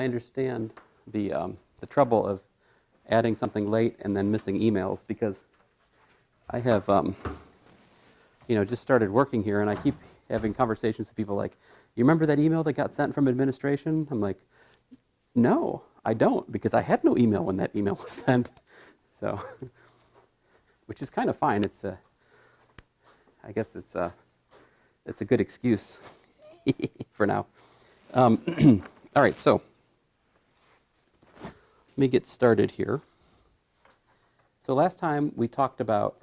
I understand the trouble of adding something late and then missing emails, because I have just started working here, and I keep having conversations with people like, you remember that email that got sent from administration? I'm like, no, I don't, because I had no email when that email was sent. So, which is kind of fine. It's I guess it's a good excuse for now. All right, so let me get started here. So last time we talked about,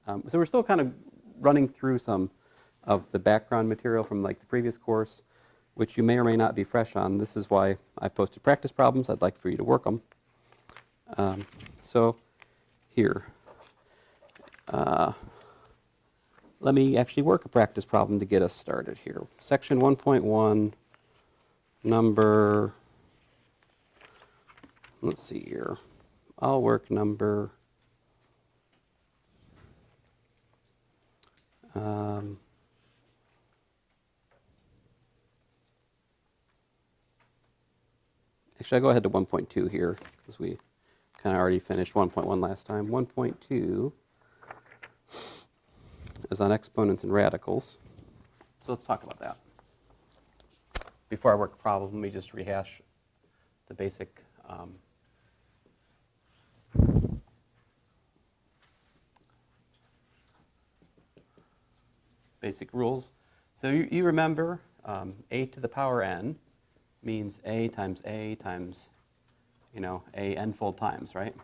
so we're still kind of running through some of the background material from like the previous course, which you may or may not be fresh on. This is why I've posted practice problems. I'd like for you to work them. So here, let me actually work a practice problem to get us started here. Section 1.1, number, let's see here. I'll work number, actually, I'll go ahead to 1.2 here, because we kind of already finished 1.1 last time. 1.2 is on exponents and radicals. So let's talk about that. Before I work a problem, let me just rehash the basic basic rules. So you remember a to the power n means a times, a n-fold times, right?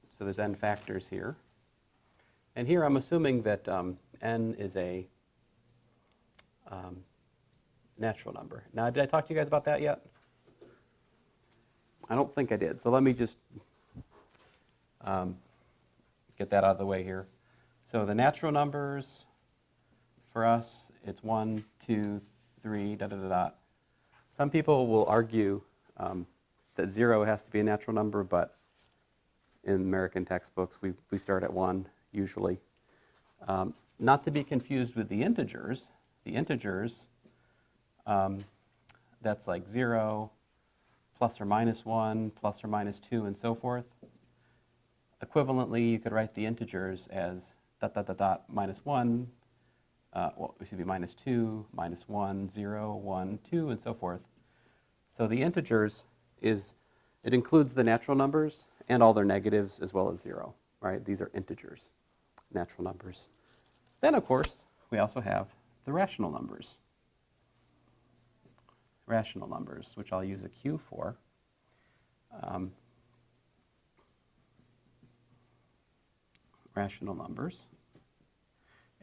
So there's n factors here. And here I'm assuming that n is a natural number. Now, did I talk to you guys about that yet? I don't think I did. So let me just get that out of the way here. So the natural numbers, for us, it's 1, 2, 3, da-da-da-da. Some people will argue that 0 has to be a natural number, but in American textbooks, we start at 1, usually. Not to be confused with the integers. The integers, that's like 0, plus or minus 1, plus or minus 2, and so forth. Equivalently, you could write the integers as ... minus 1, minus 2, minus 1, 0, 1, 2, and so forth. So the integers it includes the natural numbers and all their negatives as well as 0, right? These are integers, natural numbers. Then, of course, we also have the rational numbers. Rational numbers, which I'll use a Q for. Rational numbers.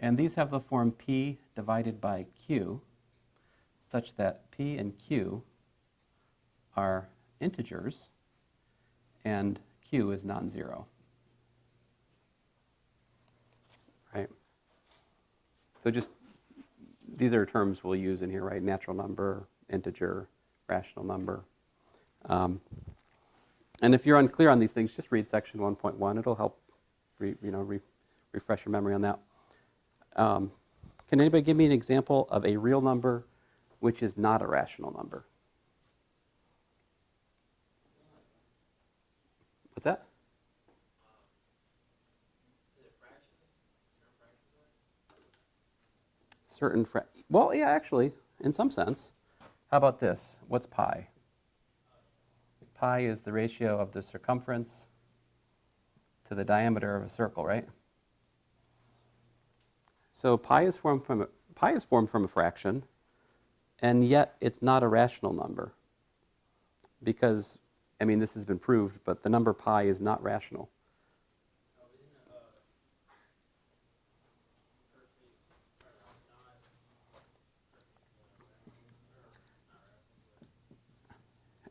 And these have the form P divided by Q, such that P and Q are integers and Q is non-zero. Right? So just, these are terms we'll use in here, right? Natural number, integer, rational number. And if you're unclear on these things, just read section 1.1. It'll help refresh your memory on that. Can anybody give me an example of a real number which is not a rational number? What's that? Well, yeah, actually, in some sense. How about this? What's pi? Pi is the ratio of the circumference to the diameter of a circle, right? So pi is formed from a fraction, and yet it's not a rational number, because, I mean, this has been proved, but the number pi is not rational.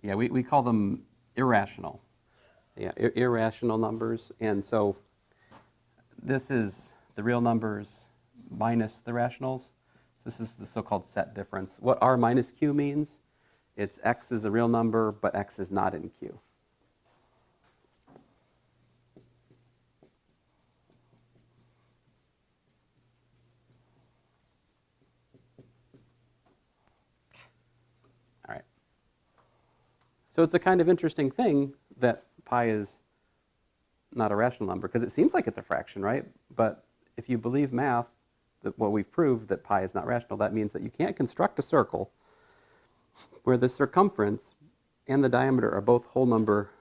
Yeah, we call them irrational. Yeah, irrational numbers. And so this is the real numbers minus the rationals. So this is the so-called set difference. What R minus Q means, it's X is a real number, but X is not in Q. All right. So it's a kind of interesting thing that pi is not a rational number, because it seems like it's a fraction, right? But if you believe math, that what we've proved that pi is not rational, that means that you can't construct a circle where the circumference and the diameter are both whole number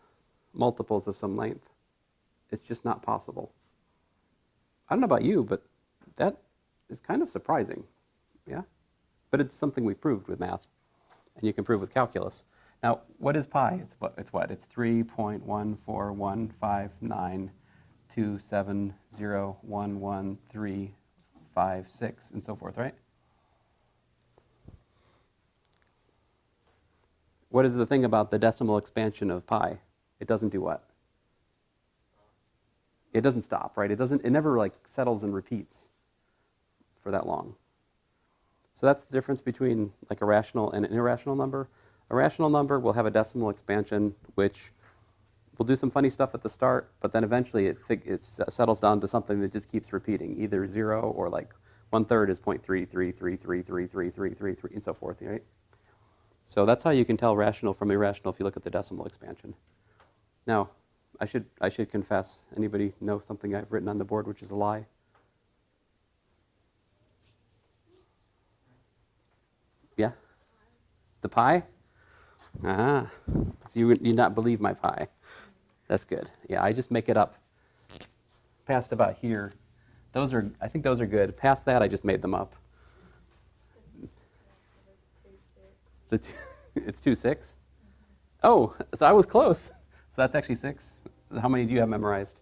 multiples of some length. It's just not possible. I don't know about you, but that is kind of surprising, yeah? But it's something we proved with math, and you can prove with calculus. Now, what is pi? It's what? It's 3.1415927011356, and so forth, right? What is the thing about the decimal expansion of pi? It doesn't do what? It doesn't stop, right? It never like settles and repeats for that long. So that's the difference between like a rational and an irrational number. A rational number will have a decimal expansion, which will do some funny stuff at the start, but then eventually it settles down to something that just keeps repeating, either 0 or like 1/3 is 0.33333333, and so forth, right? So that's how you can tell rational from irrational if you look at the decimal expansion. Now, I should confess, anybody know something I've written on the board which is a lie? Yeah? The pi? Ah, so you not believe my pi. That's good. Yeah, I just make it up. Past about here. I think those are good. Past that, I just made them up. It's 2, 6? Oh, so I was close. So that's actually 6. How many do you have memorized?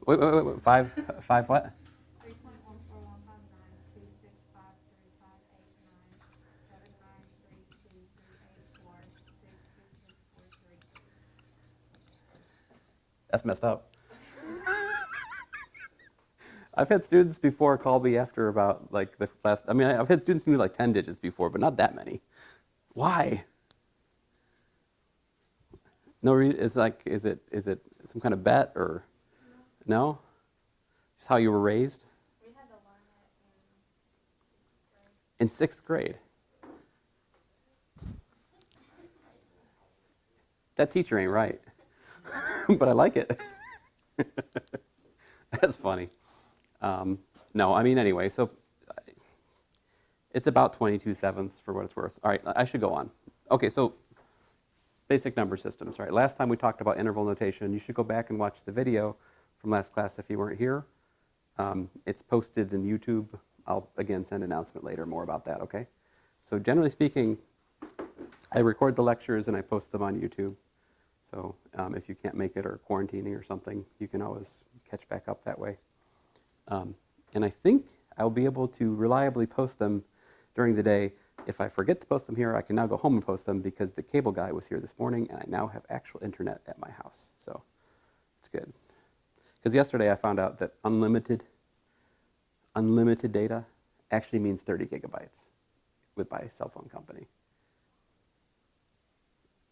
Wait. 5 what? 3.14159365358977932238466643. That's messed up. I've had students before call me after about like the last. I mean, I've had students do like 10 digits before, but not that many. Why? No reason. Is it some kind of bet or no? Just how you were raised? We had to learn it in 6th grade. In 6th grade. That teacher ain't right. But I like it. That's funny. No, I mean, anyway, so it's about 22/7 for what it's worth. All right, I should go on. Okay, so basic number systems. All right, last time we talked about interval notation. You should go back and watch the video from last class if you weren't here. It's posted in YouTube. I'll, again, send an announcement later more about that, okay? So generally speaking, I record the lectures and I post them on YouTube. So if you can't make it or quarantining or something, you can always catch back up that way. And I think I'll be able to reliably post them during the day. If I forget to post them here, I can now go home and post them because the cable guy was here this morning and I now have actual internet at my house. So it's good. Because yesterday I found out that unlimited data actually means 30 gigabytes by a cell phone company.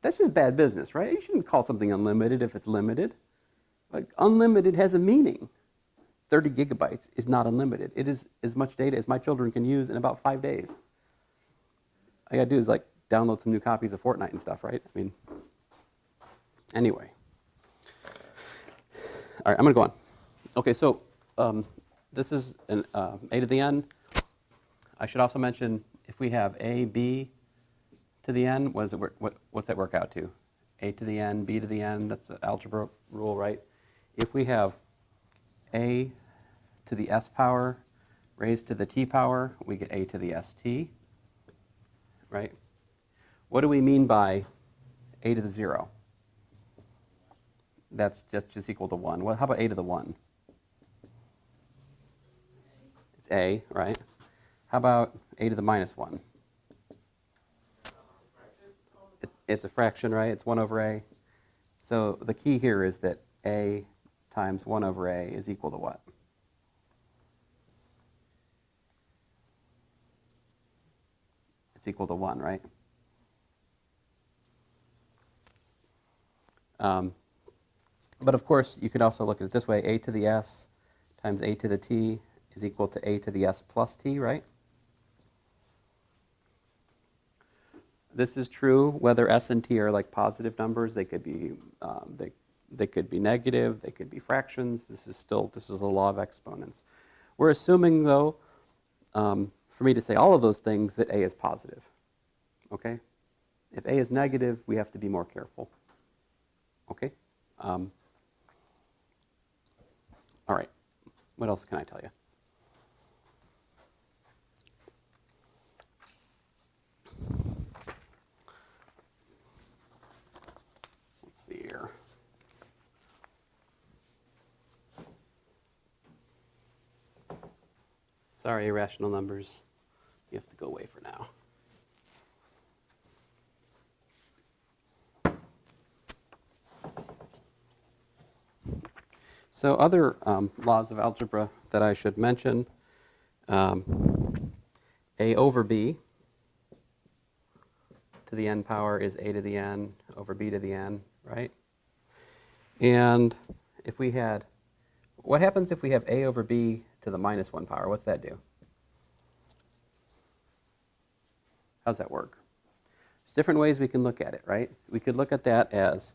That's just bad business, right? You shouldn't call something unlimited if it's limited. Like, unlimited has a meaning. 30 gigabytes is not unlimited. It is as much data as my children can use in about 5 days. All I gotta do is like download some new copies of Fortnite and stuff, right? I mean, anyway. All right, I'm gonna go on. Okay, so this is an a to the n. I should also mention if we have a, b to the n, what's that work out to? A to the n, b to the n, that's the algebra rule, right? If we have a to the s power raised to the t power, we get a to the st, right? What do we mean by a to the 0? That's just equal to 1. Well, how about a to the 1? It's a, right? How about a to the minus 1? It's a fraction, right? It's 1 over a. So the key here is that a times 1 over a is equal to what? It's equal to 1, right? But of course, you could also look at it this way. A to the s times a to the t is equal to a to the s plus t, right? this is true whether s and t are like positive numbers. They could be they could be negative. They could be fractions. This is a law of exponents. We're assuming though, for me to say all of those things, that a is positive. Okay, if a is negative, we have to be more careful. Okay. All right. What else can I tell you? Let's see here. Sorry, irrational numbers. You have to go away for now. So other laws of algebra that I should mention, a over b to the n power is a to the n over b to the n, right? And if we had, what happens if we have a over b to the minus 1 power? What's that do? How's that work? There's different ways we can look at it, right? We could look at that as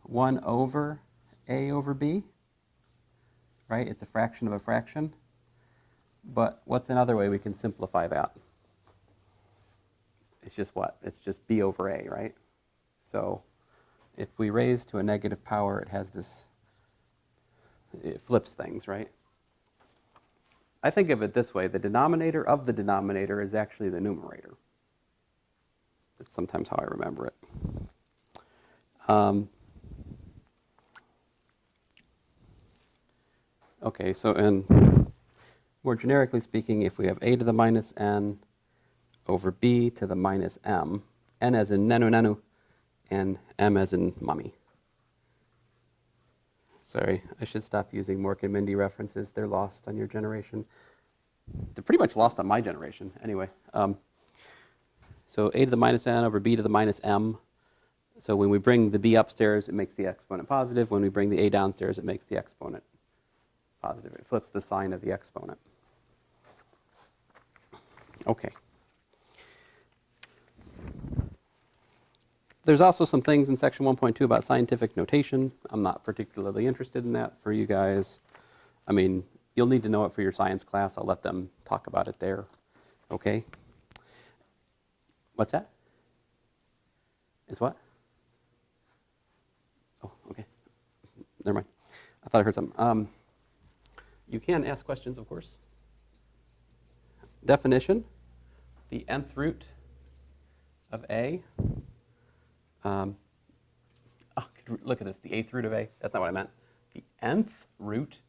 1 over a over b, right? It's a fraction of a fraction. But what's another way we can simplify that? It's just what? It's just b over a, right? So if we raise to a negative power, it has this, it flips things, right? I think of it this way. The denominator of the denominator is actually the numerator. That's sometimes how I remember it. Okay, so and more generically speaking, if we have a to the minus n over b to the minus m, n as in nanu nanu, and m as in mummy. Sorry, I should stop using Mork and Mindy references. They're lost on your generation. They're pretty much lost on my generation, anyway. So a to the minus n over b to the minus m. So when we bring the b upstairs, it makes the exponent positive. When we bring the a downstairs, it makes the exponent positive. It flips the sign of the exponent. Okay. There's also some things in section 1.2 about scientific notation. I'm not particularly interested in that for you guys. I mean, you'll need to know it for your science class. I'll let them talk about it there. Okay? What's that? Is what? Oh, okay. Never mind. I thought I heard something. You can ask questions, of course. Definition: the nth root of a. Look at this, the eighth root of a. That's not what I meant. The nth root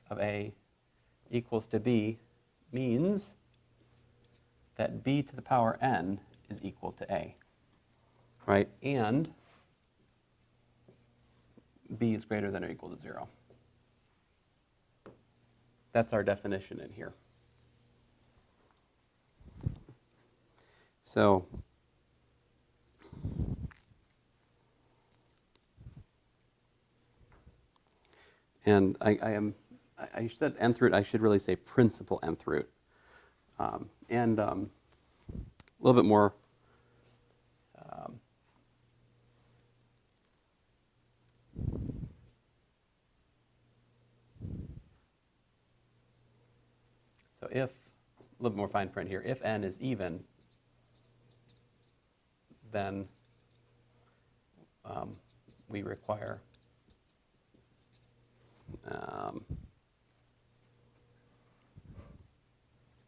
of a equals to b means that b to the power n is equal to a, right? And b is greater than or equal to 0. That's our definition in here. So and I said nth root, I should really say principal nth root. And a little bit more so if, a little bit more fine print here, if n is even, then we require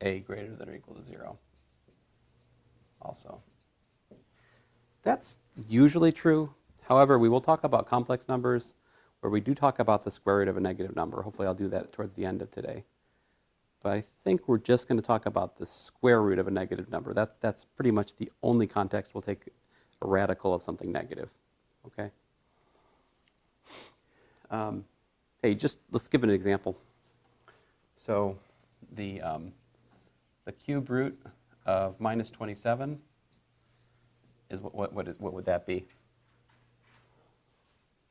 a greater than or equal to 0 also. That's usually true. However, we will talk about complex numbers where we do talk about the square root of a negative number. Hopefully I'll do that towards the end of today. But I think we're just going to talk about the square root of a negative number. That's pretty much the only context we'll take a radical of something negative. Okay? Hey, just let's give an example. So the cube root of minus 27 is what would that be?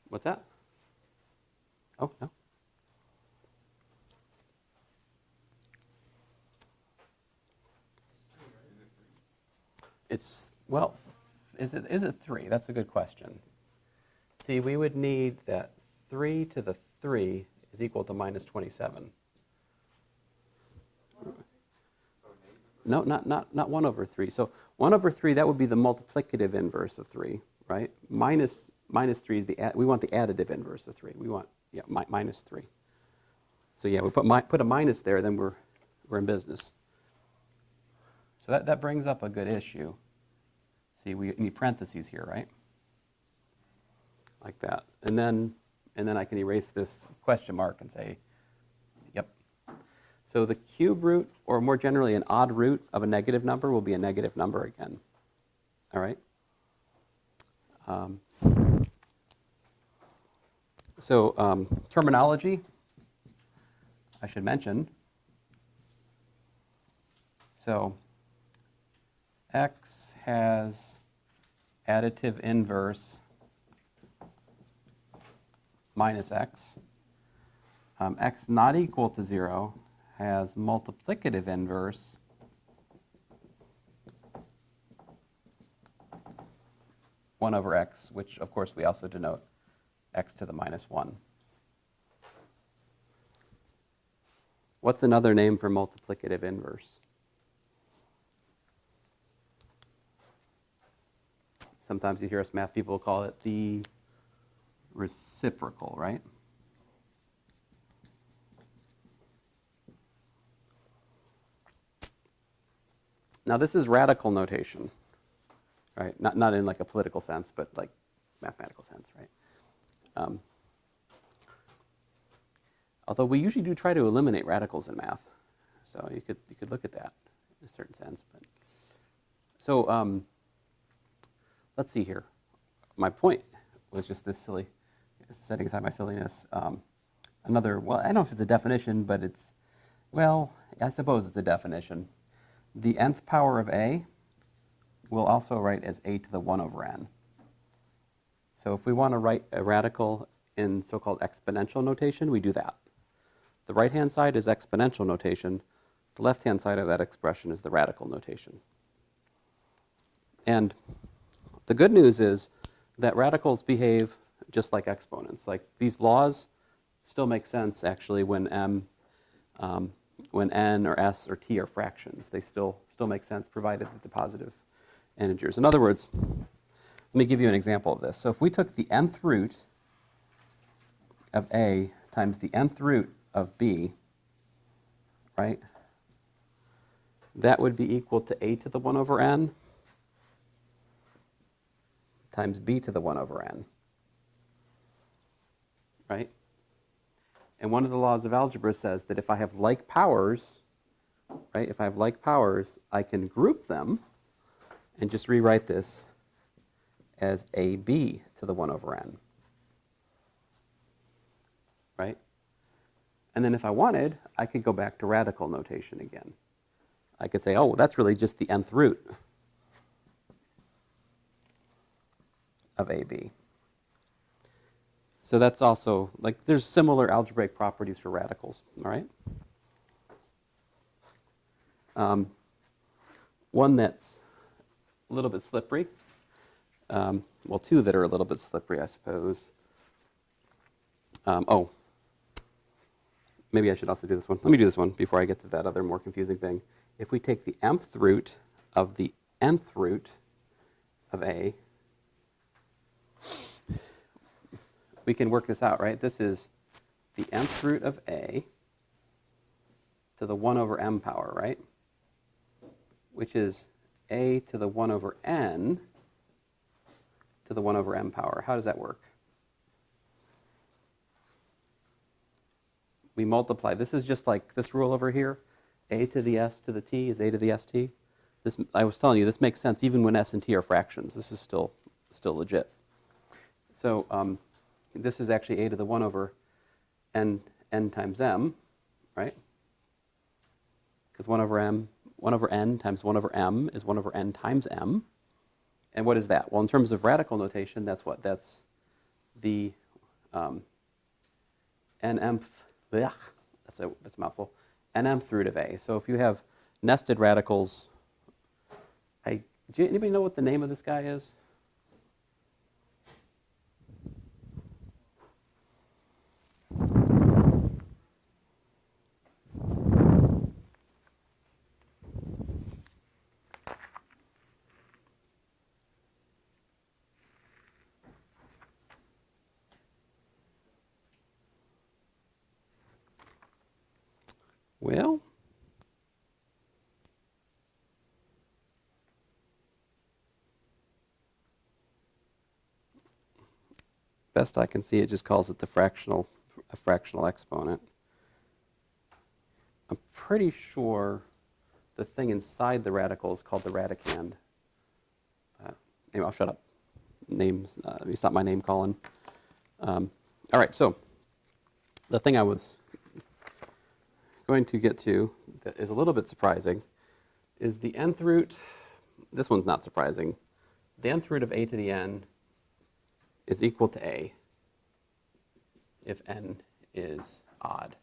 What's that? Oh, no. Well, is it 3? That's a good question. See, we would need that 3 to the 3 is equal to minus 27. No, not 1 over 3. So 1 over 3, that would be the multiplicative inverse of 3, right? Minus 3 is we want the additive inverse of 3. We want, yeah, minus 3. So yeah, we put a minus there, then we're in business. So that brings up a good issue. See, we need parentheses here, right? Like that. And then I can erase this question mark and say, yep. So the cube root, or more generally an odd root of a negative number, will be a negative number again. All right? Terminology, I should mention. So x has additive inverse minus x. X not equal to 0 has multiplicative inverse (1 over x), which of course we also denote x to the minus 1. What's another name for multiplicative inverse? Sometimes you hear us math people call it the reciprocal, right? Now this is radical notation, right? Not in like a political sense, but like mathematical sense, right? Although we usually do try to eliminate radicals in math, so you could look at that in a certain sense. But so let's see here. My point was just this silly, setting aside my silliness. Well, I don't know if it's a definition, but well, I suppose it's a definition. The nth power of a we'll also write as a to the 1 over n. So if we want to write a radical in so-called exponential notation, we do that. The right-hand side is exponential notation. The left-hand side of that expression is the radical notation. And the good news is that radicals behave just like exponents. Like these laws still make sense actually when n or s or t are fractions. They still make sense provided that they're positive integers. In other words, let me give you an example of this. So if we took the nth root of a times the nth root of b, right, that would be equal to a to the 1 over n times b to the 1 over n, right? And one of the laws of algebra says that if I have like powers, right, if I have like powers, I can group them and just rewrite this as ab to the 1 over n, right? And then if I wanted, I could go back to radical notation again. I could say, oh, that's really just the nth root of ab. So that's also, like, there's similar algebraic properties for radicals, all right? One that's a little bit slippery, well, two that are a little bit slippery, I suppose. Maybe I should also do this one. Let me do this one before I get to that other more confusing thing. If we take the mth root of the nth root of a, we can work this out, right? This is the nth root of a to the 1 over m power, right? Which is a to the 1 over n to the 1 over m power. How does that work? We multiply. This is just like this rule over here. A to the s to the t is a to the st. This, I was telling you, this makes sense even when s and t are fractions. This is still legit. So this is actually a to the 1 over n times m, right? Because 1 over n times 1 over m is 1 over n times m. And what is that? Well, in terms of radical notation, that's what? That's the nth, that's a mouthful, nth root of a. So if you have nested radicals, I Anybody know what the name of this guy is? Well, best I can see, it just calls it a fractional exponent. I'm pretty sure the thing inside the radical is called the radicand. Anyway, I'll shut up. Names, it's not my name calling. All right, so the thing I was going to get to that is a little bit surprising is the nth root. This one's not surprising. The nth root of a to the n is equal to a if n is odd.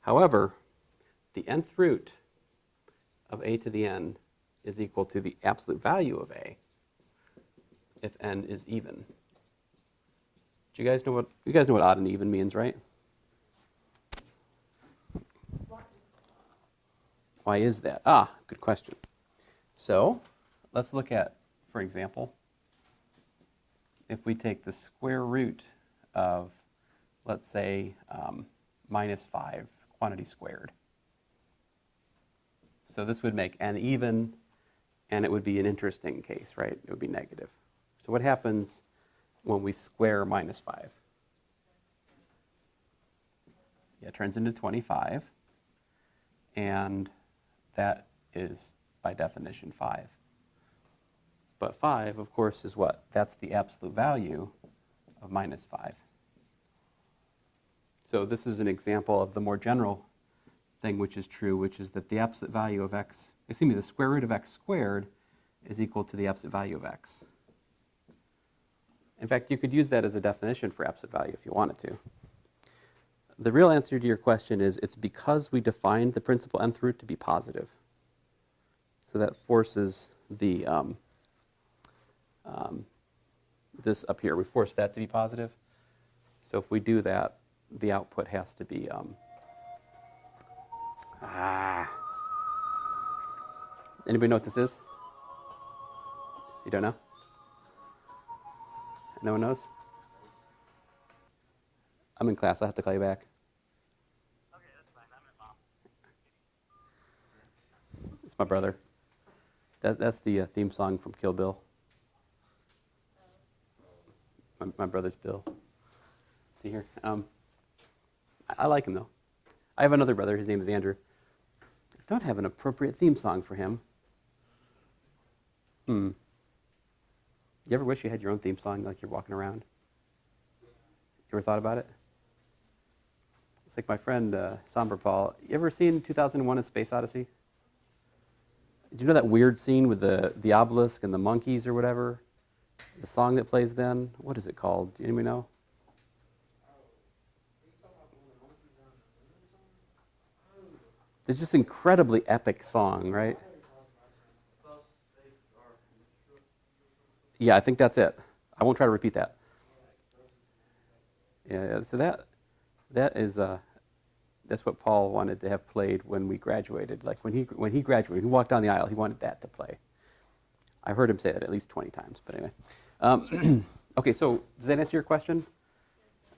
However, the nth root of a to the n is equal to the absolute value of a if n is even. Do you guys know what odd and even means, right? Why is that? Ah, good question. So let's look at, for example, if we take the square root of, let's say, minus 5, quantity squared. So this would make n even, and it would be an interesting case, right? It would be negative. So what happens when we square minus 5? Yeah, it turns into 25, and that is, by definition, 5. But 5, of course, is what? That's the absolute value of minus 5. So this is an example of the more general thing which is true, which is that the absolute value of x, the square root of x squared is equal to the absolute value of x. In fact, you could use that as a definition for absolute value if you wanted to. The real answer to your question is it's because we defined the principal nth root to be positive. So that forces the this up here. We force that to be positive. So if we do that, the output has to be Anybody know what this is? You don't know? No one knows? I'm in class. I have to call you back. Okay, that's fine. I'm at mom. It's my brother. That's the theme song from Kill Bill. My brother's Bill. See here. I like him though. I have another brother. His name is Andrew. I don't have an appropriate theme song for him. You ever wish you had your own theme song, like you're walking around? You ever thought about it? It's like my friend Somber Paul. You ever seen 2001: A Space Odyssey? Do you know that weird scene with the obelisk and the monkeys or whatever? The song that plays then? What is it called? Do anybody know? It's just an incredibly epic song, right? Yeah, I think that's it. I won't try to repeat that. Yeah, so that's what Paul wanted to have played when we graduated. Like when he graduated, he walked down the aisle, he wanted that to play. I've heard him say that at least 20 times, but anyway. Okay, so does that answer your question?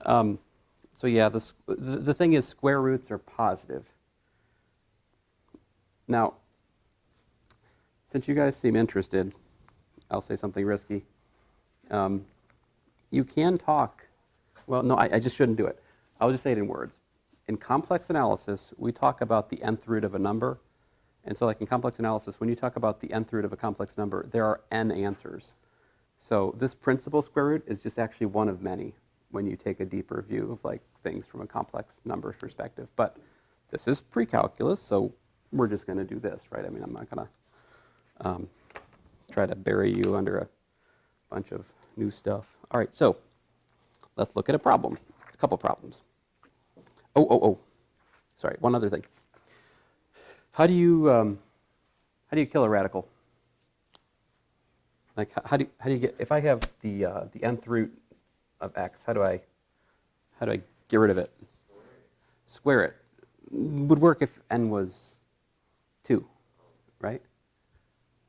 So yeah, the thing is square roots are positive. Now, since you guys seem interested, I'll say something risky. You can talk, well, no, I just shouldn't do it. I'll just say it in words. In complex analysis, we talk about the nth root of a number. And so like in complex analysis, when you talk about the nth root of a complex number, there are n answers. So this principal square root is just actually one of many when you take a deeper view of like things from a complex number perspective. But this is pre-calculus, so we're just going to do this, right? I mean, I'm not going to try to bury you under a bunch of new stuff. All right, so let's look at a problem, a couple problems. Sorry, one other thing. How do you kill a radical? Like how do you get, if I have the nth root of x, how do I get rid of it? Square it. Would work if n was 2, right?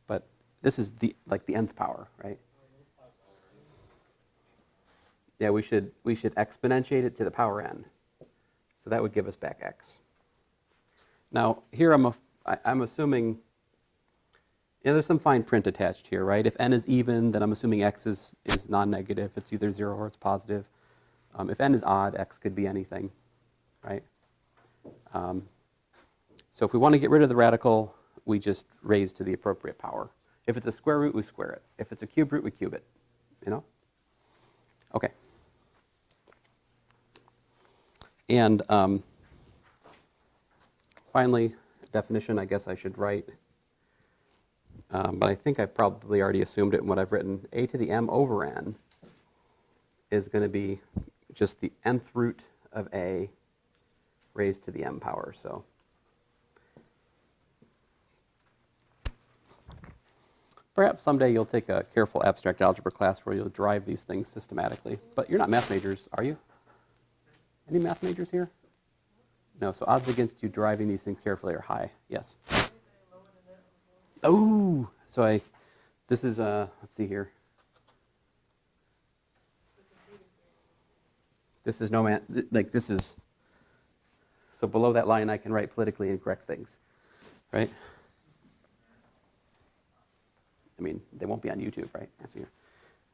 But this is the nth power, right? Yeah, we should exponentiate it to the power n. So that would give us back x. Now here I'm assuming, there's some fine print attached here, right? If n is even, then I'm assuming x is non-negative. It's either 0 or it's positive. If n is odd, x could be anything, right? So if we want to get rid of the radical, we just raise to the appropriate power. If it's a square root, we square it. If it's a cube root, we cube it, Okay. And finally, definition I guess I should write. But I think I've probably already assumed it in what I've written. A to the m over n is going to be just the nth root of a raised to the m power. So perhaps someday you'll take a careful abstract algebra class where you'll derive these things systematically. But you're not math majors, are you? Any math majors here? No, so odds against you deriving these things carefully are high. Yes? Oh, so this is, let's see here. This is no math, this is, so below that line I can write politically incorrect things, right? I mean, they won't be on YouTube, right?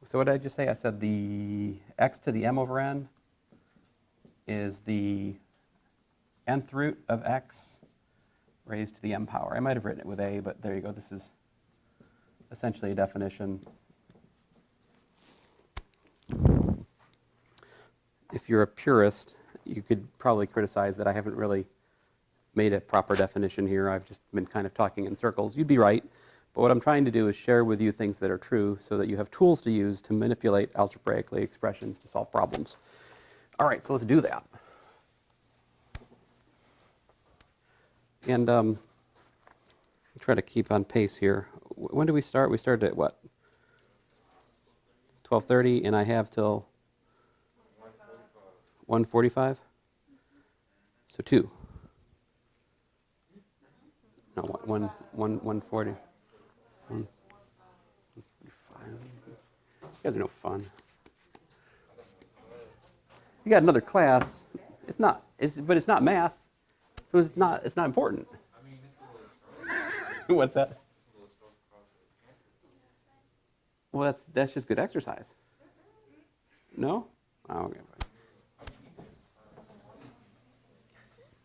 So what did I just say? I said the x to the m over n is the nth root of x raised to the m power. I might have written it with a, but there you go. This is essentially a definition. If you're a purist, you could probably criticize that I haven't really made a proper definition here. I've just been kind of talking in circles. You'd be right. But what I'm trying to do is share with you things that are true so that you have tools to use to manipulate algebraically expressions to solve problems. All right, so let's do that. And try to keep on pace here. When do we start? We started at what? 12:30, and I have till 1:45? So 2. No, 1:40. You guys are no fun. You got another class. But it's not math, so it's not important. What's that? Well, that's just good exercise. No? Oh, okay.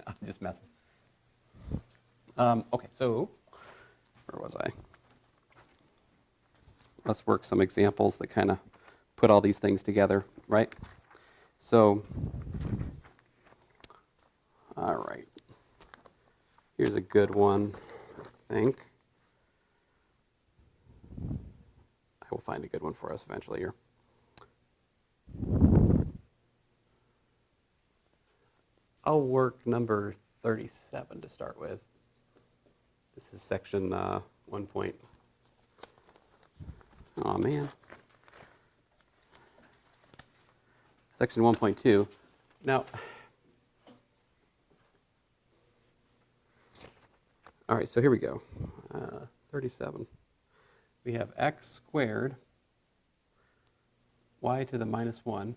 I'm just messing. Okay, so where was I? Let's work some examples that kind of put all these things together, right? So, all right. Here's a good one, I think. I will find a good one for us eventually here. I'll work number 37 to start with. This is section 1 point. Oh man. Section 1.2. Now, all right, so here we go. 37. We have x squared y to the minus 1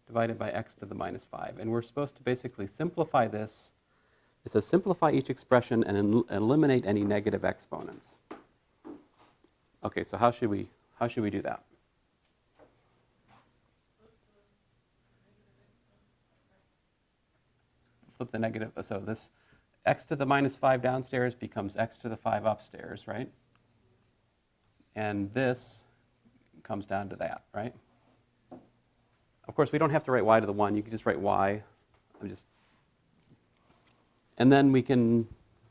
divided by x to the minus 5. And we're supposed to basically simplify this. It says simplify each expression and eliminate any negative exponents. Okay, so how should we do that? Flip the negative. So this x to the minus 5 downstairs becomes x to the 5 upstairs, right? And this comes down to that, right? Of course, we don't have to write y to the 1. You can just write y. And then we can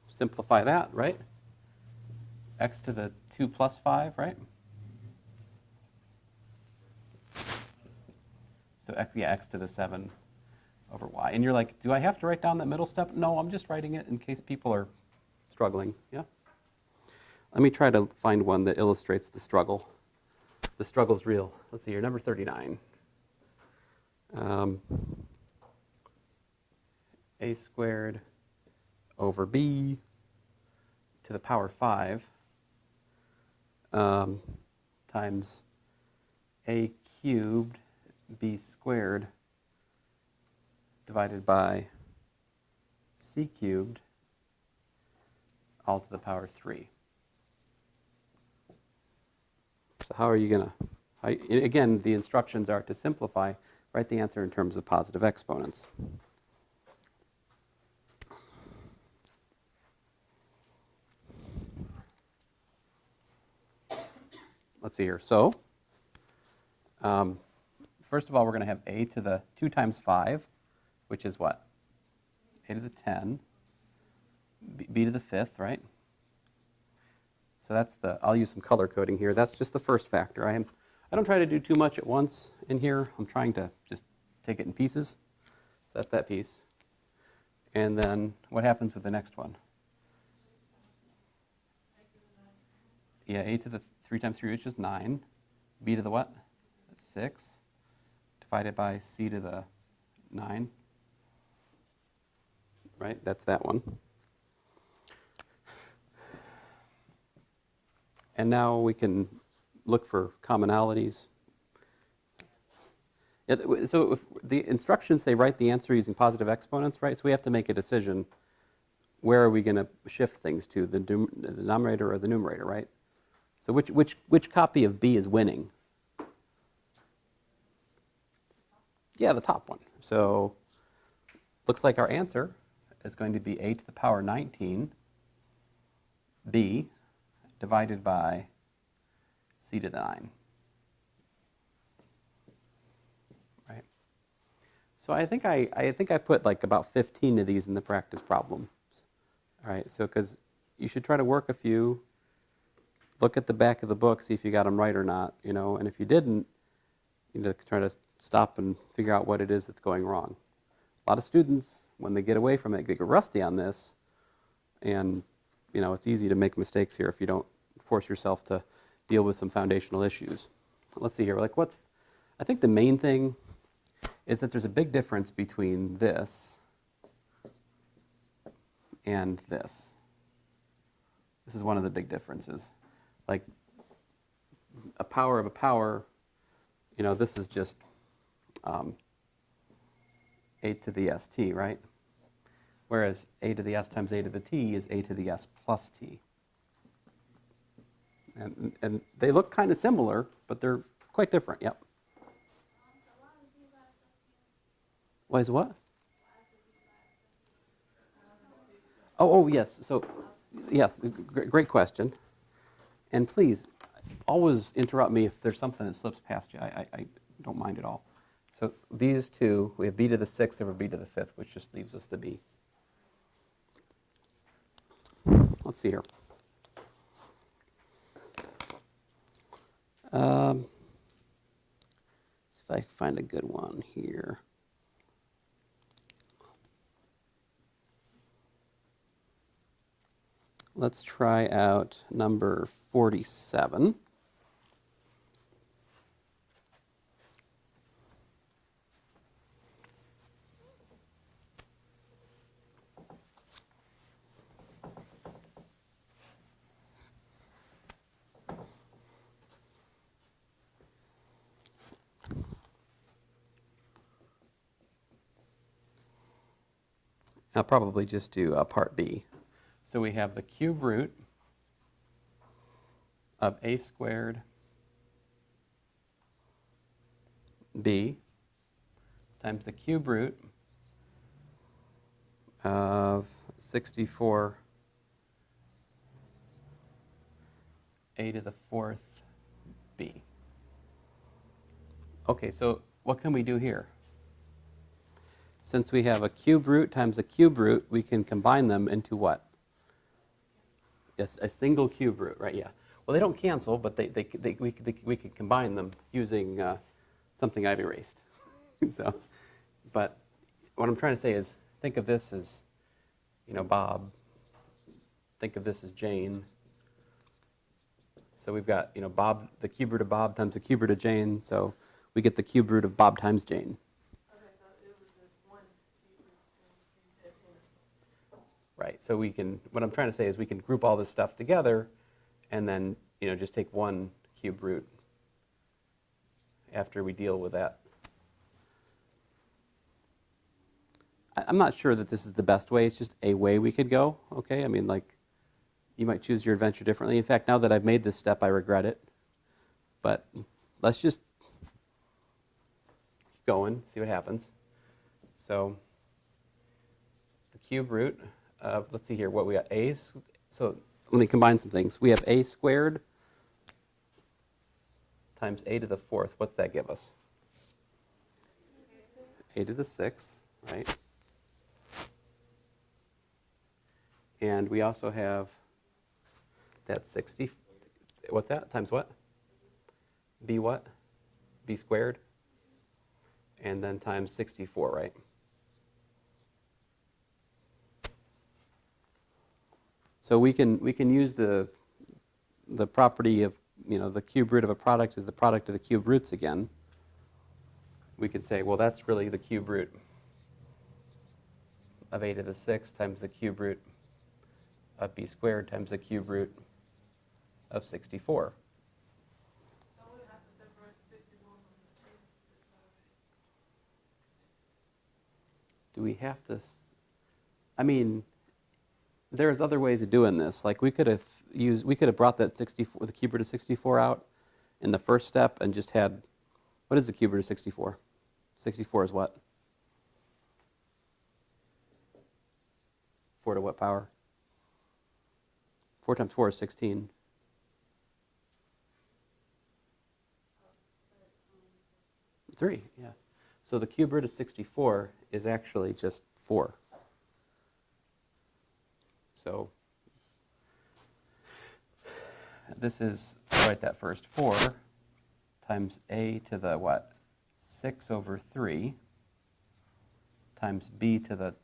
simplify that, right? X to the 2 plus 5, right? So x to the 7 over y. And you're like, do I have to write down that middle step? No, I'm just writing it in case people are struggling, yeah? Let me try to find one that illustrates the struggle. The struggle's real. Let's see here, number 39. A squared over b to the power 5 times a cubed b squared divided by c cubed all to the power 3. So how are you going to, again, the instructions are to simplify, write the answer in terms of positive exponents. Let's see here. So, first of all, we're going to have a to the 2 times 5, which is what? A to the 10, b to the 5th, right? So that's I'll use some color coding here. That's just the first factor. I don't try to do too much at once in here. I'm trying to just take it in pieces. So that's that piece. And then what happens with the next one? Yeah, a to the 3 times 3, which is 9. B to the what? 6. Divided by c to the 9. Right? That's that one. And now we can look for commonalities. Yeah, so if the instructions say write the answer using positive exponents, right? So we have to make a decision. Where are we going to shift things to, the denominator or the numerator, right? So which copy of b is winning? Yeah, the top one. So looks like our answer is going to be a to the power 19 b divided by c to the 9. Right? So I think I put like about 15 of these in the practice problems. All right, so because you should try to work a few, look at the back of the book, see if you got them right or not, and if you didn't, try to stop and figure out what it is that's going wrong. A lot of students, when they get away from it, they get rusty on this, and it's easy to make mistakes here if you don't force yourself to deal with some foundational issues. Let's see here. I think the main thing is that there's a big difference between this and this. This is one of the big differences. Like a power of a power, this is just a to the st, right? Whereas a to the s times a to the t is a to the s plus t. And they look kind of similar, but they're quite different, yep. Why is what? Oh, yes. So, yes, great question. And please, always interrupt me if there's something that slips past you. I don't mind at all. So these two, we have b to the 6th over b to the 5th, which just leaves us the b. Let's see here. See if I can find a good one here. Let's try out number 47. I'll probably just do part B. So we have the cube root of a squared b times the cube root of 64 a to the 4th b. Okay, so what can we do here? Since we have a cube root times a cube root, we can combine them into what? Yes, a single cube root, right? Yeah. Well, they don't cancel, but we could combine them using something I've erased. So, but what I'm trying to say is, think of this as, Bob. Think of this as Jane. So we've got, Bob, the cube root of Bob times the cube root of Jane, so we get the cube root of Bob times Jane. Okay, so it was just one cube root and you Right, so what I'm trying to say is we can group all this stuff together and then, just take one cube root after we deal with that. I'm not sure that this is the best way. It's just a way we could go, okay? I mean, you might choose your adventure differently. In fact, now that I've made this step, I regret it. But let's just keep going, see what happens. So the cube root of, let's see here, what we got, so let me combine some things. We have a squared times a to the fourth. What's that give us? A to the sixth, right? And we also have that 60, what's that, times what? B what? B squared? And then times 64, right? So we can use the property of, the cube root of a product is the product of the cube roots again. We could say, well, that's really the cube root of a to the sixth times the cube root of b squared times the cube root of 64. So we have to separate the 64 from the 2. Do we have to? I mean, there's other ways of doing this. Like we could have brought that 64, the cube root of 64 out in the first step and just had, what is the cube root of 64? 64 is what? 4 to what power? 4 times 4 is 16. Three, yeah. So the cube root of 64 is actually just 4. So this is, I'll write that first, 4 times a to the what? 6 over 3 times b to the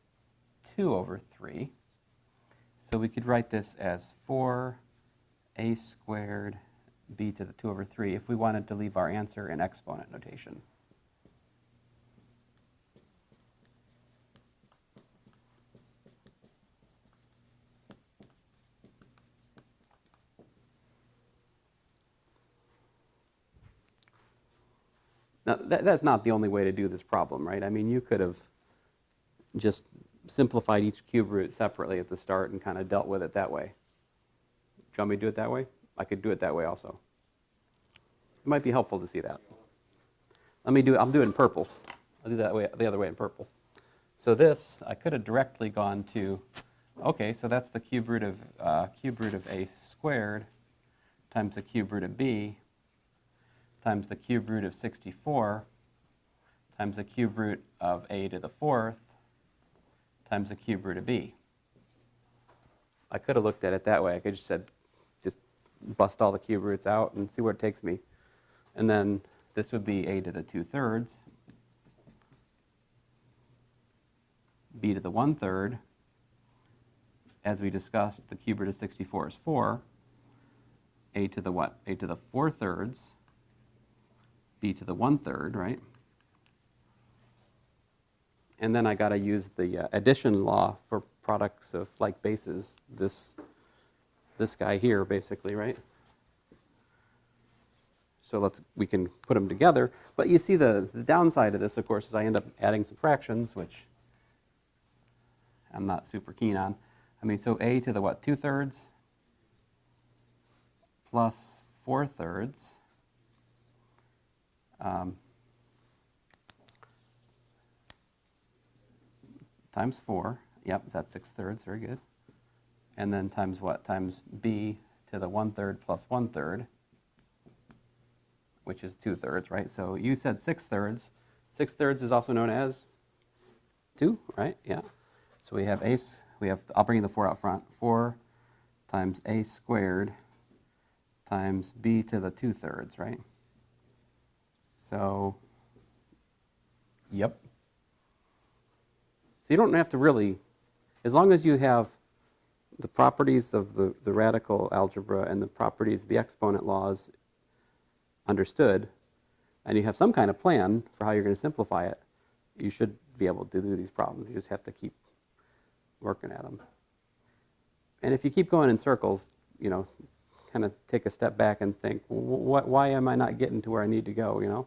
2 over 3. So we could write this as 4a squared b to the 2 over 3 if we wanted to leave our answer in exponent notation. Now, that's not the only way to do this problem, right? I mean, you could have just simplified each cube root separately at the start and kind of dealt with it that way. Do you want me to do it that way? I could do it that way also. It might be helpful to see that. I'll do it in purple. I'll do that way, the other way in purple. So this, I could have directly gone to, okay, so that's the cube root of a squared times the cube root of b times the cube root of 64 times the cube root of a to the fourth times the cube root of b. I could have looked at it that way. I could have said, just bust all the cube roots out and see where it takes me. And then this would be a to the 2/3, b to the 1/3. As we discussed, the cube root of 64 is 4. A to the what? A to the 4/3, b to the 1/3, right? And then I got to use the addition law for products of like bases. This guy here, basically, right? So we can put them together. But you see the downside of this, of course, is I end up adding some fractions, which I'm not super keen on. I mean, so a to the what? 2/3 plus 4/3. Times 4, yep, that's 6/3, very good. And then times what? Times b to the 1/3 plus 1/3, which is 2/3, right? So you said 6/3. 6/3 is also known as 2, right? Yeah. So we have I'll bring the 4 out front. 4 times a squared times b to the 2/3, right? So, yep. So you don't have to really, as long as you have the properties of the radical algebra and the properties of the exponent laws understood, and you have some kind of plan for how you're going to simplify it, you should be able to do these problems. You just have to keep working at them. And if you keep going in circles, kind of take a step back and think, why am I not getting to where I need to go,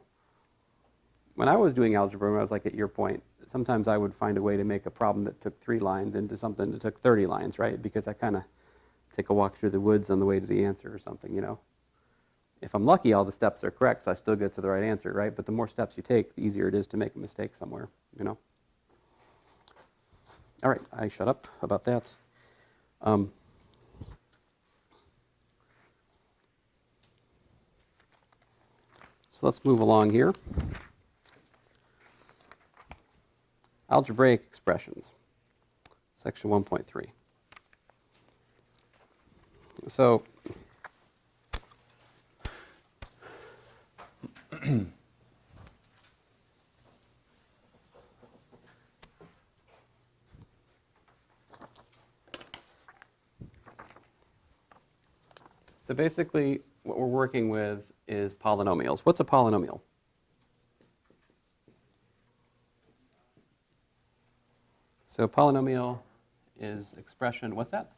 When I was doing algebra, when I was like at your point, sometimes I would find a way to make a problem that took 3 lines into something that took 30 lines, right? Because I kind of take a walk through the woods on the way to the answer or something, If I'm lucky, all the steps are correct, so I still get to the right answer, right? But the more steps you take, the easier it is to make a mistake somewhere, All right, I shut up about that. So let's move along here. Algebraic expressions, section 1.3. So So basically, what we're working with is polynomials. What's a polynomial? So polynomial is expression, what's that?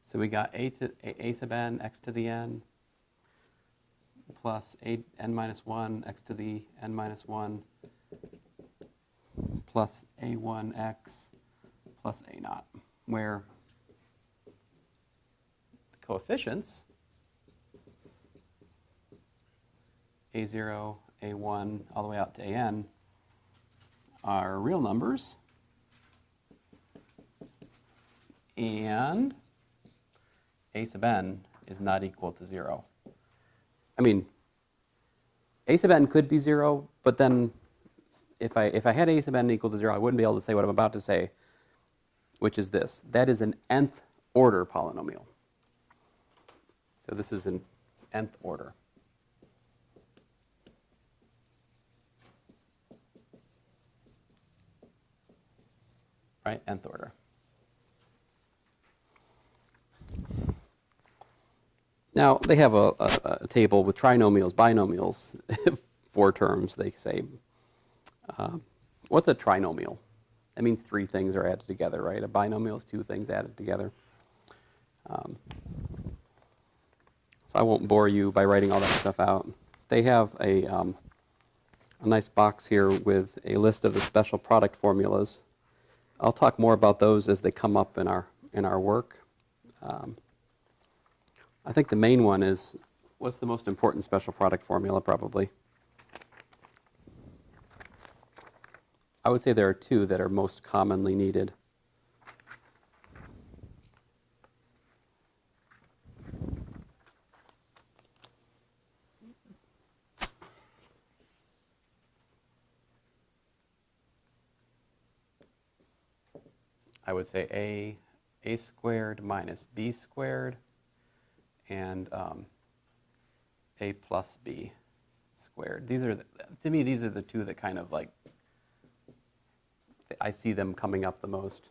So we got a sub n, x to the n, plus a n minus 1, x to the n minus 1, plus a1x plus a naught, where the coefficients, a0, a1, all the way out to an, are real numbers, and a sub n is not equal to 0. I mean, a sub n could be 0, but then if I had a sub n equal to 0, I wouldn't be able to say what I'm about to say, which is this. That is an nth order polynomial. So this is an nth order. Right, nth order. Now, they have a table with trinomials, binomials, 4 terms, they say. What's a trinomial? That means 3 things are added together, right? A binomial is 2 things added together. So I won't bore you by writing all that stuff out. They have a nice box here with a list of the special product formulas. I'll talk more about those as they come up in our work. I think the main one is, what's the most important special product formula, probably? I would say there are 2 that are most commonly needed. I would say a squared minus b squared, and a plus b squared. To me, these are the 2 that kind of like, I see them coming up the most.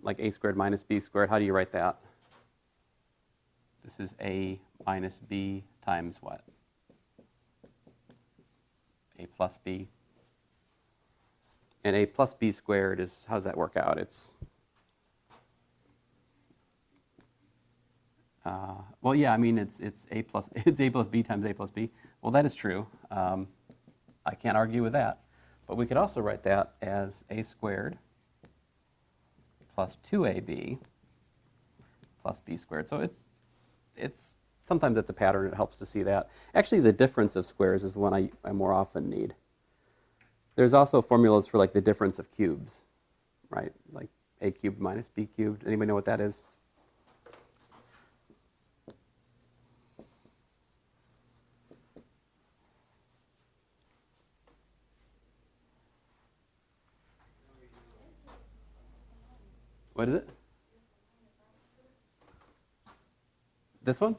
Like a squared minus b squared, how do you write that? This is a minus b times what? A plus b. And a plus b squared is, how does that work out? It's, well, yeah, I mean, it's a plus b times a plus b. Well, that is true. I can't argue with that. But we could also write that as a squared plus 2ab plus b squared. So it's sometimes it's a pattern. It helps to see that. Actually, the difference of squares is the one I more often need. There's also formulas for like the difference of cubes, right? Like a cubed minus b cubed. Anybody know what that is? What is it? This one?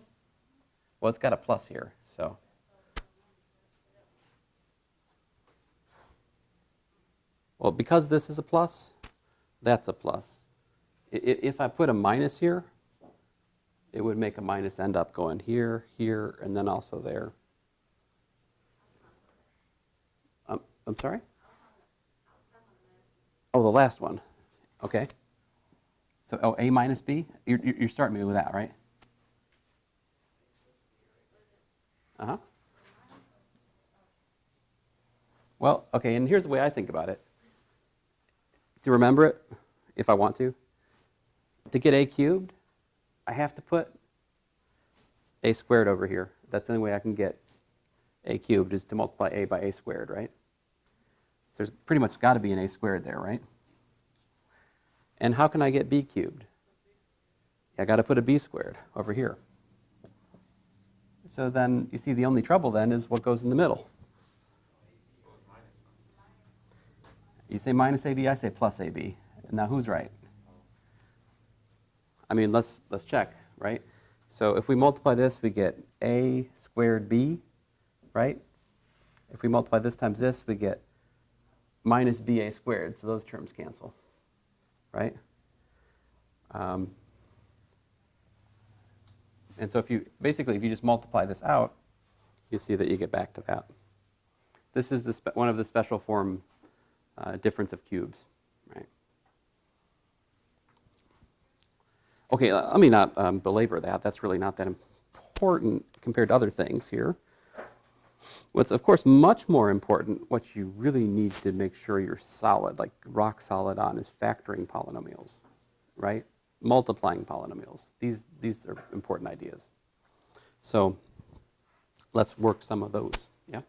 Well, it's got a plus here, so. Well, because this is a plus, that's a plus. If I put a minus here, it would make a minus end up going here, here, and then also there. I'm sorry? Oh, the last one. Okay. So, oh, A minus B? You're starting me with that, right? Uh-huh. Well, okay, and here's the way I think about it. To remember it, if I want to get A cubed, I have to put A squared over here. That's the only way I can get A cubed, is to multiply A by A squared, right? There's pretty much got to be an A squared there, right? And how can I get B cubed? I got to put a B squared over here. So then, you see, the only trouble then is what goes in the middle. You say minus AB, I say plus AB. Now who's right? I mean, let's check, right? So if we multiply this, we get A squared B, right? If we multiply this times this, we get minus BA squared, so those terms cancel, right? And so if you just multiply this out, you see that you get back to that. This is one of the special form difference of cubes, right? Okay, let me not belabor that. That's really not that important compared to other things here. What's, of course, much more important, what you really need to make sure you're solid, like rock solid on, is factoring polynomials, right? Multiplying polynomials. These are important ideas. So let's work some of those, yeah?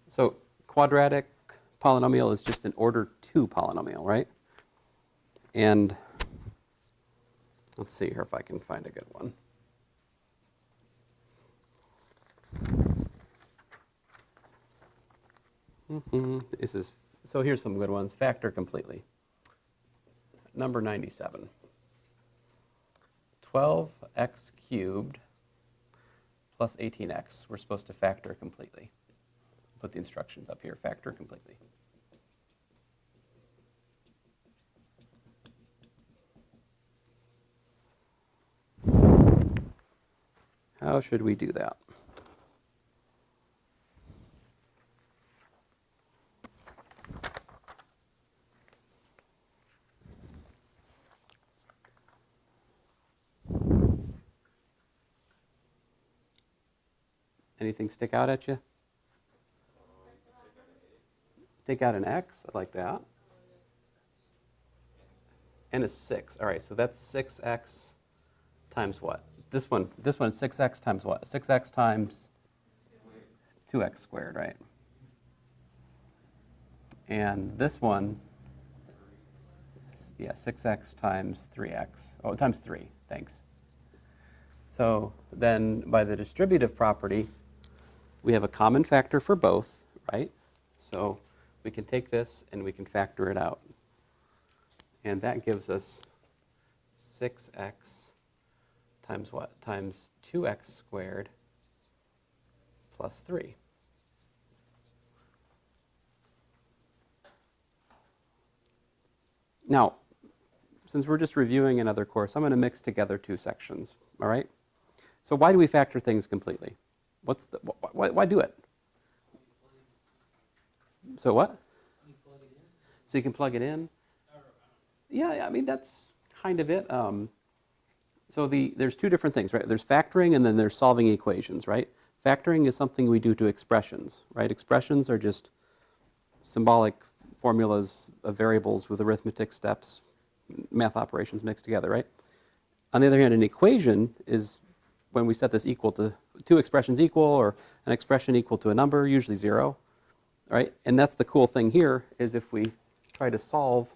So quadratic polynomial is just an order 2 polynomial, right? And let's see here if I can find a good one. So here's some good ones. Factor completely. Number 97. 12x cubed plus 18x. We're supposed to factor completely. Put the instructions up here. Factor completely. How should we do that? Anything stick out at you? Take out an x, I like that. And a 6. All right, so that's 6x times what? This one is 6x times what? 6x times 2x squared, right? And this one, yeah, 6x times 3x. Oh, times 3, thanks. So then by the distributive property, we have a common factor for both, right? So we can take this and we can factor it out. And that gives us 6x times what? Times 2x squared plus 3. Now, since we're just reviewing another course, I'm going to mix together two sections, all right? So why do we factor things completely? Why do it? So what? So you can plug it in? Yeah, I mean, that's kind of it. So there's two different things, right? There's factoring and then there's solving equations, right? Factoring is something we do to expressions, right? Expressions are just symbolic formulas of variables with arithmetic steps, math operations mixed together, right? On the other hand, an equation is when we set this equal to two expressions equal, or an expression equal to a number, usually 0, right? And that's the cool thing here, is if we try to solve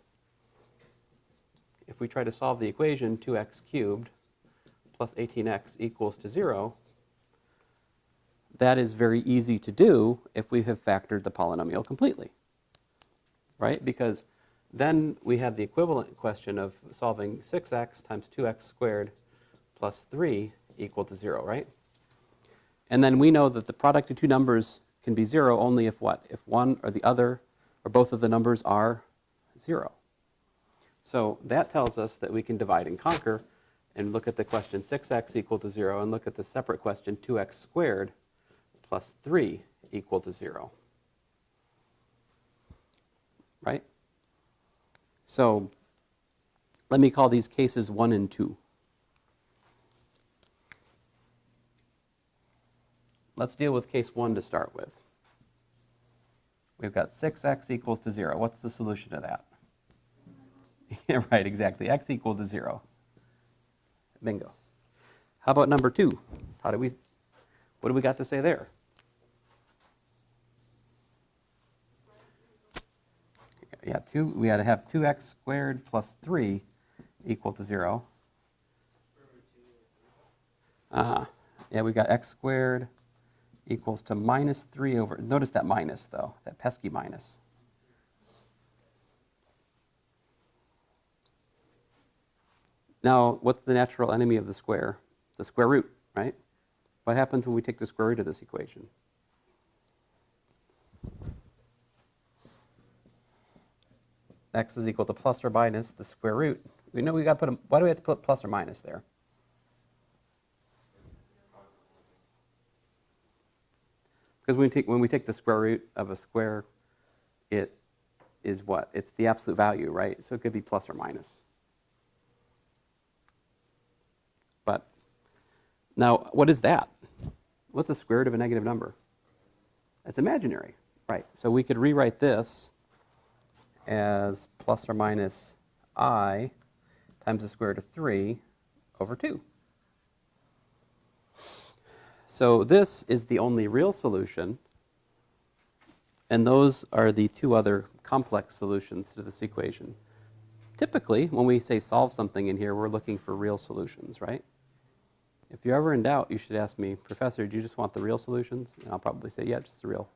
the equation 2x cubed plus 18x equals to 0, that is very easy to do if we have factored the polynomial completely, right? Because then we have the equivalent question of solving 6x times 2x squared plus 3 equal to 0, right? And then we know that the product of two numbers can be 0 only if what? If one or the other or both of the numbers are 0. So that tells us that we can divide and conquer and look at the question 6x equal to 0 and look at the separate question 2x squared plus 3 equal to 0. Right? So let me call these cases 1 and 2. Let's deal with case 1 to start with. We've got 6x equals to 0. What's the solution to that? Yeah, right, exactly. X equal to 0. Bingo. How about number 2? What do we got to say there? Yeah, we had to have 2x squared plus 3 equal to 0. Yeah, we got x squared equals to minus 3 over, notice that minus though, that pesky minus. Now, what's the natural enemy of the square? The square root, right? What happens when we take the square root of this equation? X is equal to plus or minus the square root. We know we got to put why do we have to put plus or minus there? Because when we take the square root of a square, it is what? It's the absolute value, right? So it could be plus or minus. But now, what is that? What's the square root of a negative number? It's imaginary, right? So we could rewrite this as plus or minus I times the square root of 3 over 2. So this is the only real solution, and those are the two other complex solutions to this equation. Typically, when we say solve something in here, we're looking for real solutions, right? If you're ever in doubt, you should ask me, Professor, do you just want the real solutions? And I'll probably say, yeah, just the real.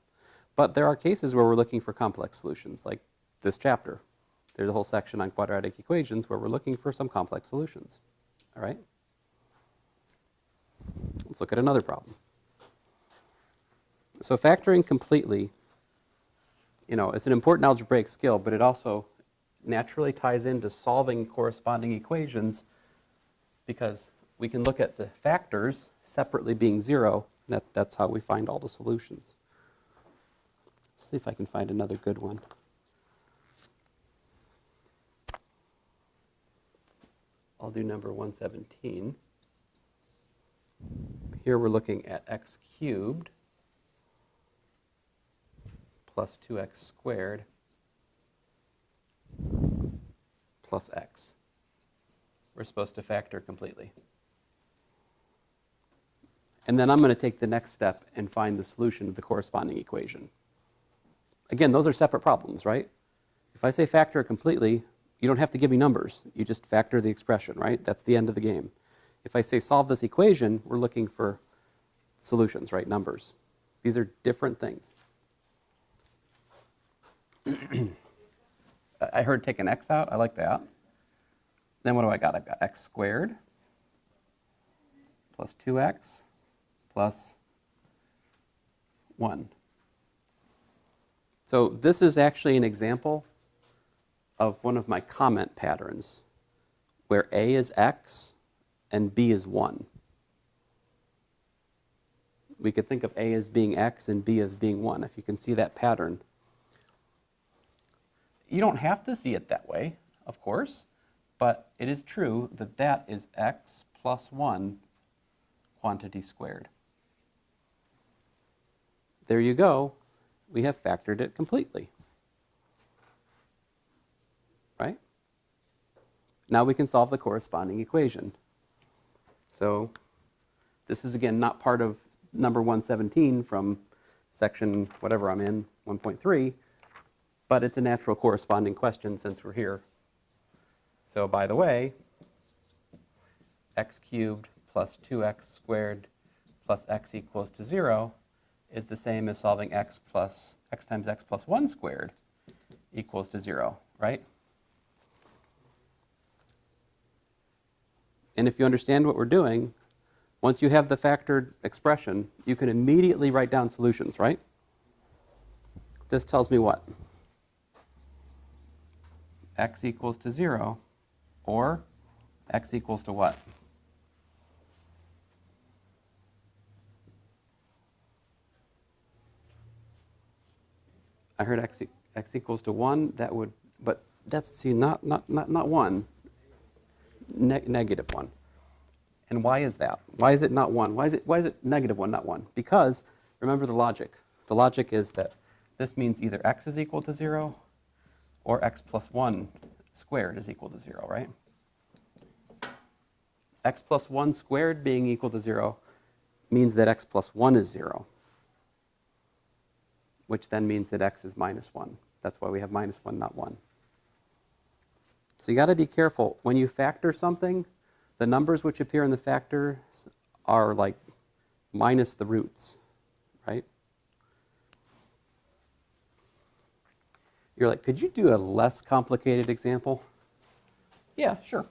But there are cases where we're looking for complex solutions, like this chapter. There's a whole section on quadratic equations where we're looking for some complex solutions, all right? Let's look at another problem. So factoring completely, it's an important algebraic skill, but it also naturally ties into solving corresponding equations because we can look at the factors separately being 0. That's how we find all the solutions. Let's see if I can find another good one. I'll do number 117. Here we're looking at x cubed plus 2x squared plus x. We're supposed to factor completely. And then I'm going to take the next step and find the solution of the corresponding equation. Again, those are separate problems, right? If I say factor completely, you don't have to give me numbers. You just factor the expression, right? That's the end of the game. If I say solve this equation, we're looking for solutions, right? Numbers. These are different things. I heard take an x out. I like that. Then what do I got? I've got x squared plus 2x plus 1. So this is actually an example of one of my comment patterns where a is x and b is 1. We could think of a as being x and b as being 1, if you can see that pattern. You don't have to see it that way, of course, but it is true that that is x plus 1 quantity squared. There you go. We have factored it completely. Right? Now we can solve the corresponding equation. So this is, again, not part of number 117 from section whatever I'm in, 1.3, but it's a natural corresponding question since we're here. So by the way, x cubed plus 2x squared plus x equals to 0 is the same as solving x times x plus 1 squared equals to 0, right? And if you understand what we're doing, Once you have the factored expression, you can immediately write down solutions, right? This tells me what? X equals to 0, or x equals to what? I heard x equals to 1. That would, but that's, see, not 1. Negative 1. And why is that? Why is it not 1? Why is it negative 1, not 1? Because, remember the logic. The logic is that this means either x is equal to 0 or x plus 1 squared is equal to 0, right? X plus 1 squared being equal to 0 means that x plus 1 is 0, which then means that x is minus 1. That's why we have minus 1, not 1. So you got to be careful. When you factor something, the numbers which appear in the factors are like minus the roots, right? You're like, could you do a less complicated example? Yeah, sure.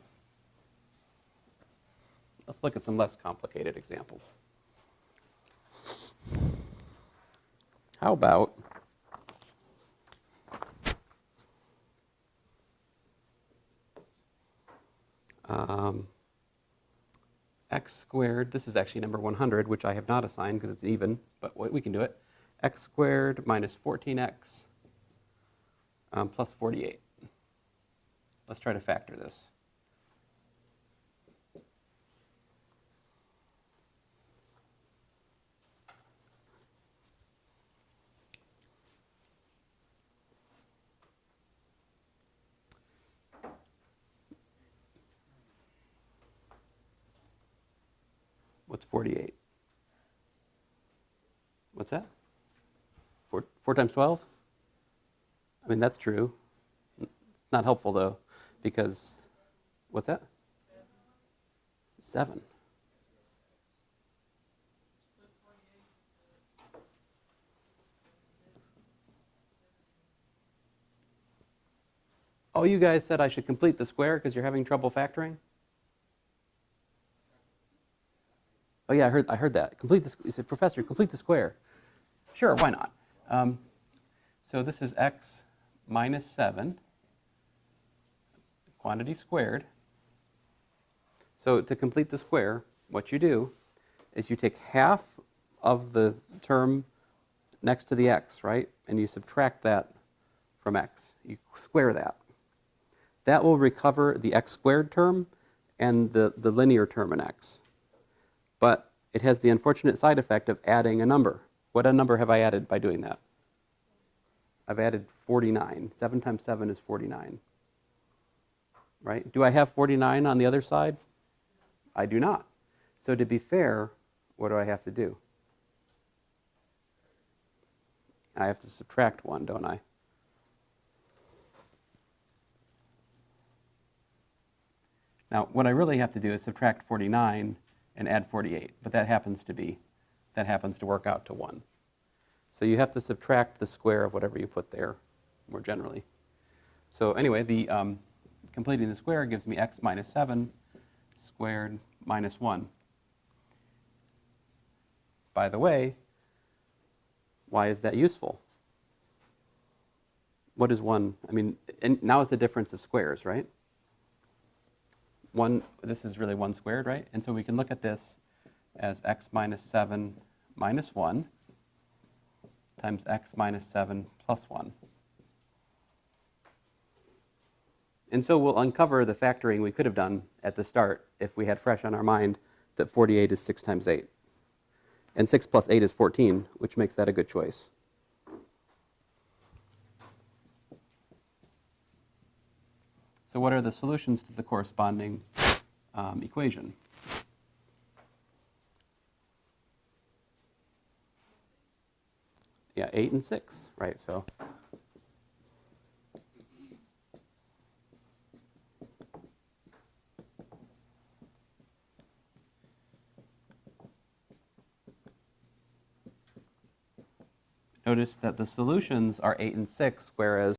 Let's look at some less complicated examples. How about x squared, this is actually number 100, which I have not assigned because it's even, but we can do it. X squared minus 14x plus 48. Let's try to factor this. What's 48? What's that? 4 times 12? I mean, that's true. It's not helpful, though, because, what's that? 7. Oh, you guys said I should complete the square because you're having trouble factoring? Oh yeah, I heard that. Complete this. You said, Professor, complete the square. Sure, why not? So this is x minus 7, quantity squared. So to complete the square, what you do is you take half of the term next to the x, right? And you subtract that from x. You square that. That will recover the x squared term and the linear term in x. But it has the unfortunate side effect of adding a number. What a number have I added by doing that? I've added 49. 7 times 7 is 49. Right? Do I have 49 on the other side? I do not. So to be fair, what do I have to do? I have to subtract 1, don't I? Now, what I really have to do is subtract 49 and add 48, but that happens to work out to 1. So you have to subtract the square of whatever you put there, more generally. So anyway, the completing the square gives me x minus 7 squared minus 1. By the way, why is that useful? What is 1? I mean, and now it's the difference of squares, right? 1, this is really 1 squared, right? And so we can look at this as x minus 7 minus 1 times x minus 7 plus 1. And so we'll uncover the factoring we could have done at the start if we had fresh on our mind that 48 is 6 times 8. And 6 plus 8 is 14, which makes that a good choice. So what are the solutions to the corresponding equation? Yeah, 8 and 6, right? So notice that the solutions are 8 and 6, whereas